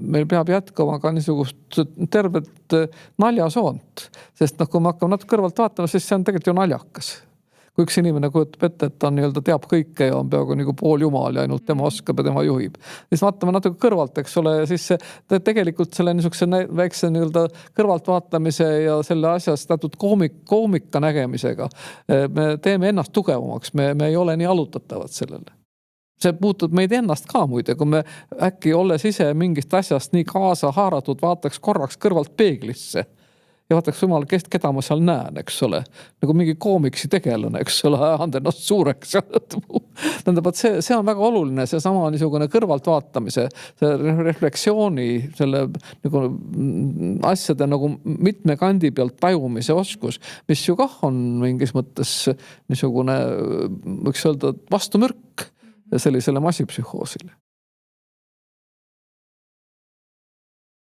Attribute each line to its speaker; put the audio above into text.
Speaker 1: meil peab jätkama ka niisugust tervet naljasoont, sest kui me hakkame natuke kõrvalt vaatama, siis see on tegelikult ju naljakas. Kui üks inimene kujutab ette, et ta teab kõike ja on peaaegu nagu pool jumal ja ainult tema oskab ja tema juhib. Siis vaatame natuke kõrvalt, eks ole, ja siis tegelikult selle niisuguse väikse kõrvalt vaatamise ja selle asjast teatud koomika nägemisega me teeme ennast tugevamaks, me ei ole nii alutatavad sellele. See puutub meid ennast ka muide, kui me äkki olles ise mingist asjast nii kaasa haaratud, vaataks korraks kõrvalt peeglisse ja vaataks jumal, keda ma seal näen, eks ole. Nagu mingi koomiksi tegelane, eks ole, ajand ennast suureks. Tähendab, et see on väga oluline, see sama niisugune kõrvalt vaatamise, see refleksiooni, selle nagu asjade nagu mitme kandi pealt tajumise oskus, mis ju kah on mingis mõttes niisugune, võiks öelda, vastumürk sellisele massipsühhoosile.